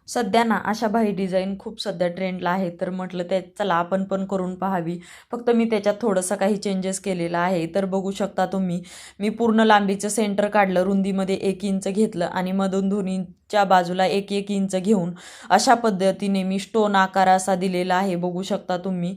सध्या ना अशा बाही डिझाईन खूप सध्या ट्रेंडला आहे, तर म्हटलं ते चला आपण पण करून पाहावी. फक्त मी त्याच्यात थोडंसं काही चेंजेस केलेलं आहे. तर बघू शकता तुम्ही, मी पूर्ण लांबीचं सेंटर काढलं, रुंदीमध्ये 1 इंच घेतलं आणि मधून दोन्हीच्या बाजूला 1-1 इंच घेऊन अशा पद्धतीने मी स्टोन आकार असा दिलेला आहे, बघू शकता तुम्ही.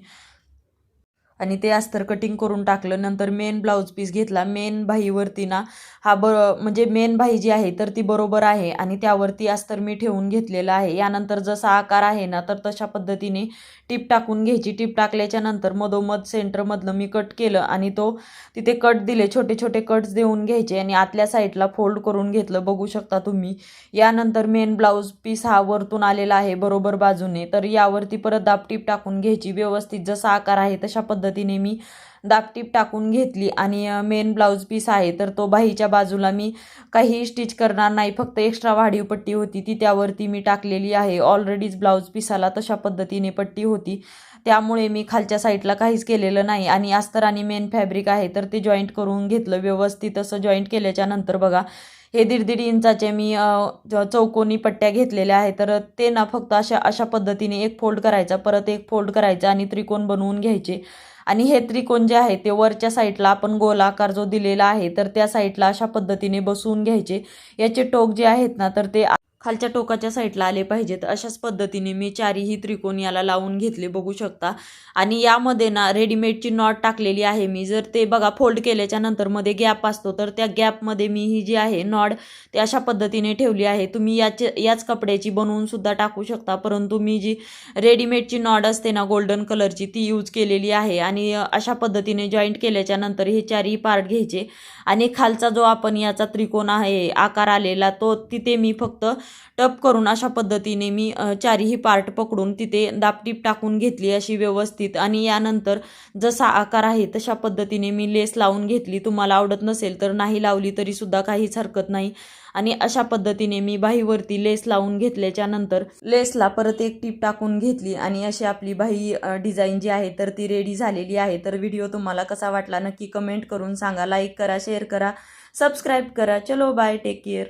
आणि ते अस्तर कटिंग करून टाकलं. नंतर मेन ब्लाऊज पीस घेतला. मेन बाहीवरती ना हा म्हणजे मेन बाही जी आहे तर ती बरोबर आहे आणि त्यावरती अस्तर मी ठेवून घेतलेलं आहे. यानंतर जसा आकार आहे ना तर तशा पद्धतीने टीप टाकून घ्यायची. टीप टाकल्याच्या नंतर मधोमध सेंटरमधलं मी कट केलं आणि तो तिथे कट दिले, छोटे छोटे कट्स देऊन घ्यायचे आणि आतल्या साईडला फोल्ड करून घेतलं, बघू शकता तुम्ही. यानंतर मेन ब्लाऊज पीस हा वरतून आलेला आहे बरोबर बाजूने, तर यावरती परत दाबटीप टाकून घ्यायची. व्यवस्थित जसा आकार आहे तशा पद्धतीने मी दाबटीप टाकून घेतली आणि मेन ब्लाऊज पीस आहे तर तो बाहीच्या बाजूला मी काही स्टिच करणार नाही, फक्त एक्स्ट्रा वाढीव पट्टी होती ती त्यावरती मी टाकलेली आहे. ऑलरेडीच ब्लाऊज पीसाला तशा पद्धतीने पट्टी होती, त्यामुळे मी खालच्या साईडला काहीच केलेलं नाही. आणि अस्तर आणि मेन फॅब्रिक आहे तर ते जॉईंट करून घेतलं व्यवस्थित. असं जॉईंट केल्याच्या नंतर बघा, हे 1.5 इंचाचे मी चौकोनी पट्ट्या घेतलेल्या आहेत, तर ते ना फक्त अशा अशा पद्धतीने एक फोल्ड करायचा, परत एक फोल्ड करायचा आणि त्रिकोण बनवून घ्यायचे. आणि हे त्रिकोण जे आहे ते वरच्या साईडला आपण गोल आकार जो दिलेला आहे तर त्या साईडला अशा पद्धतीने बसवून घ्यायचे. याचे टोक जे आहेत ना तर ते खालच्या टोकाच्या साईडला आले पाहिजेत. अशाच पद्धतीने मी चारीही त्रिकोण याला लावून घेतले, बघू शकता. आणि यामध्ये ना रेडीमेडची नॉट टाकलेली आहे मी. जर ते बघा फोल्ड केल्याच्या नंतर मध्ये गॅप असतो, तर त्या गॅपमध्ये मी ही जी आहे नॉट ते अशा पद्धतीने ठेवली आहे. तुम्ही याच कपड्याची बनवून सुद्धा टाकू शकता, परंतु मी जी रेडीमेडची नॉट असते ना गोल्डन कलरची ती यूज केलेली आहे. आणि अशा पद्धतीने जॉईंट केल्याच्या नंतर हे चारही पार्ट घ्यायचे आणि खालचा जो आपण याचा त्रिकोण आहे आकार आलेला तो तिथे मी फक्त टप करून अशा पद्धतीने मी चारही पार्ट पकडून तिथे दाबटीप टाकून घेतली अशी व्यवस्थित. आणि यानंतर जसा आकार आहे तशा पद्धतीने मी लेस लावून घेतली. तुम्हाला आवडत नसेल तर नाही लावली तरी सुद्धा काहीच हरकत नाही. आणि अशा पद्धतीने मी बाहीवरती लेस लावून घेतल्याच्या नंतर लेसला परत एक टीप टाकून घेतली आणि अशी आपली बाही डिझाईन जी आहे तर ती रेडी झालेली आहे. तर व्हिडिओ तुम्हाला कसा वाटला नक्की कमेंट करून सांगा. लाईक करा, शेअर करा, सबस्क्राईब करा. चलो बाय, टेक केअर.